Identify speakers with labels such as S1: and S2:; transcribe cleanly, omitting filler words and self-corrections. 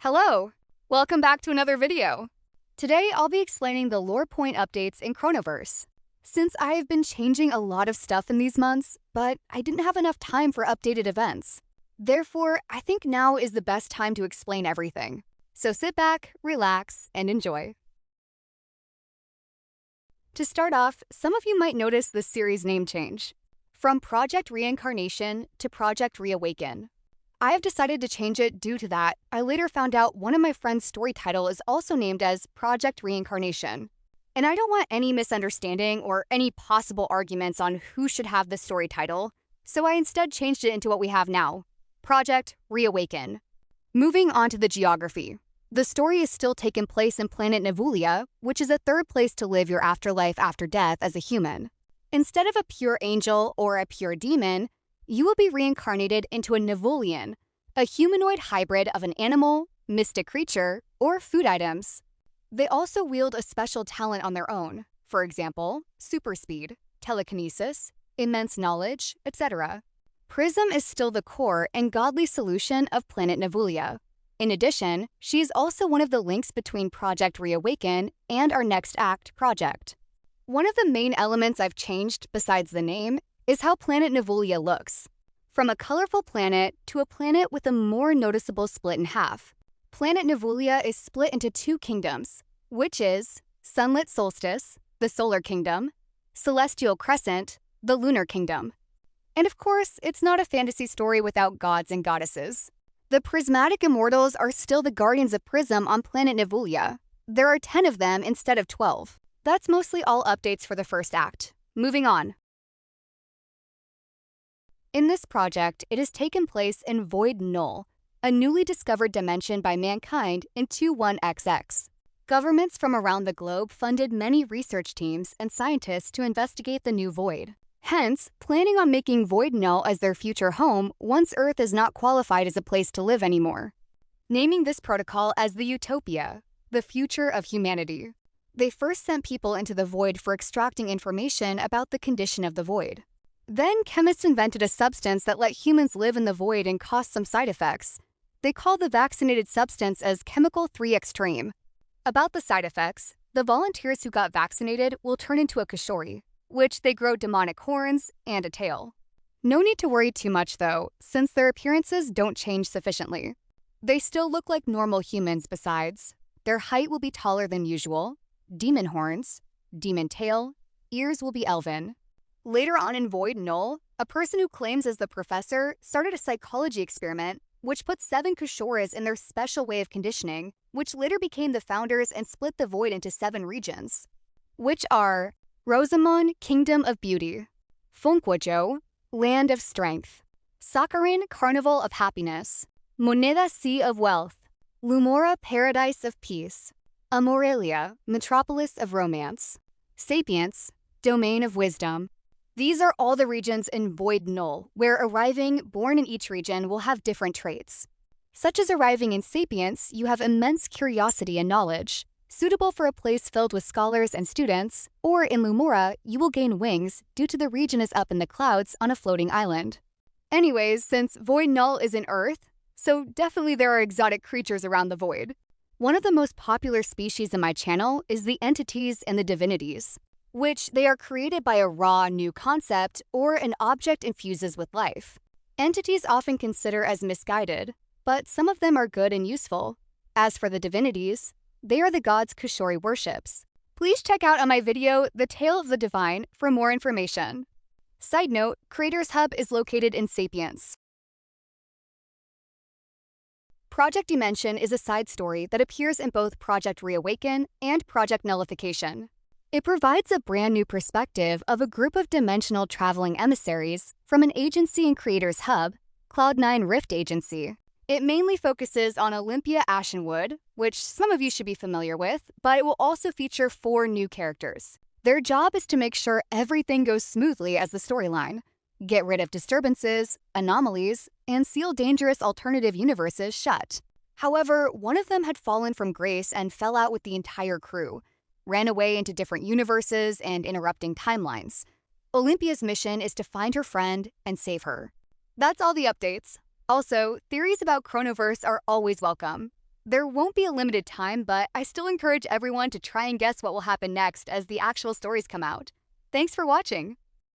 S1: Hello! Welcome back to another video. Today, I'll be explaining the lore point updates in Chronoverse. Since I have been changing a lot of stuff in these months, but I didn't have enough time for updated events. Therefore, I think now is the best time to explain everything. So sit back, relax, and enjoy. To start off, some of you might notice the series name change. From Project Reincarnation to Project Reawaken. I have decided to change it due to that. I later found out one of my friend's story title is also named as Project Reincarnation. And I don't want any misunderstanding or any possible arguments on who should have the story title, so I instead changed it into what we have now, Project Reawaken. Moving on to the geography. The story is still taking place in planet Nevulia, which is a third place to live your afterlife after death as a human. Instead of a pure angel or a pure demon, you will be reincarnated into a Nevulian, a humanoid hybrid of an animal, mystic creature, or food items. They also wield a special talent on their own, for example, super speed, telekinesis, immense knowledge, etc. Prism is still the core and godly solution of planet Nevulia. In addition, she is also one of the links between Project Reawaken and our next act project. One of the main elements I've changed, besides the name, is how planet Nevulia looks. From a colorful planet to a planet with a more noticeable split in half. Planet Nevulia is split into two kingdoms, which is Sunlit Solstice, the Solar Kingdom, Celestial Crescent, the Lunar Kingdom. And of course, it's not a fantasy story without gods and goddesses. The prismatic immortals are still the guardians of Prism on planet Nevulia. There are 10 of them instead of 12. That's mostly all updates for the first act. Moving on. In this project, it has taken place in Void Null, a newly discovered dimension by mankind in 21XX. Governments from around the globe funded many research teams and scientists to investigate the new void. Hence, planning on making Void Null as their future home once Earth is not qualified as a place to live anymore. Naming this protocol as the Utopia, the future of humanity. They first sent people into the void for extracting information about the condition of the void. Then chemists invented a substance that let humans live in the void and caused some side effects. They called the vaccinated substance as Chemical 3 Extreme. About the side effects, the volunteers who got vaccinated will turn into a Kishori, which they grow demonic horns and a tail. No need to worry too much though, since their appearances don't change sufficiently. They still look like normal humans besides. Their height will be taller than usual, demon horns, demon tail, ears will be elven. Later on in Void Null, a person who claims as the professor started a psychology experiment which put 7 Kushoras in their special way of conditioning, which later became the founders and split the void into 7 regions, which are Rosamon, Kingdom of Beauty, Funkwajo, Land of Strength, Sakarin, Carnival of Happiness, Moneda, Sea of Wealth, Lumora, Paradise of Peace, Amorelia, Metropolis of Romance, Sapience, Domain of Wisdom. These are all the regions in Void Null, where arriving, born in each region, will have different traits. Such as arriving in Sapience, you have immense curiosity and knowledge, suitable for a place filled with scholars and students, or in Lumora, you will gain wings due to the region is up in the clouds on a floating island. Anyways, since Void Null is in Earth, so definitely there are exotic creatures around the void. One of the most popular species in my channel is the entities and the divinities, which they are created by a raw new concept or an object infuses with life. Entities often consider as misguided, but some of them are good and useful. As for the divinities, they are the gods Kushori worships. Please check out on my video, The Tale of the Divine, for more information. Side note, Creators Hub is located in Sapience. Project Dimension is a side story that appears in both Project Reawaken and Project Nullification. It provides a brand new perspective of a group of dimensional traveling emissaries from an agency in Creators Hub, Cloud9 Rift Agency. It mainly focuses on Olympia Ashenwood, which some of you should be familiar with, but it will also feature 4 new characters. Their job is to make sure everything goes smoothly as the storyline, get rid of disturbances, anomalies, and seal dangerous alternative universes shut. However, one of them had fallen from grace and fell out with the entire crew, ran away into different universes and interrupting timelines. Olympia's mission is to find her friend and save her. That's all the updates. Also, theories about Chronoverse are always welcome. There won't be a limited time, but I still encourage everyone to try and guess what will happen next as the actual stories come out. Thanks for watching!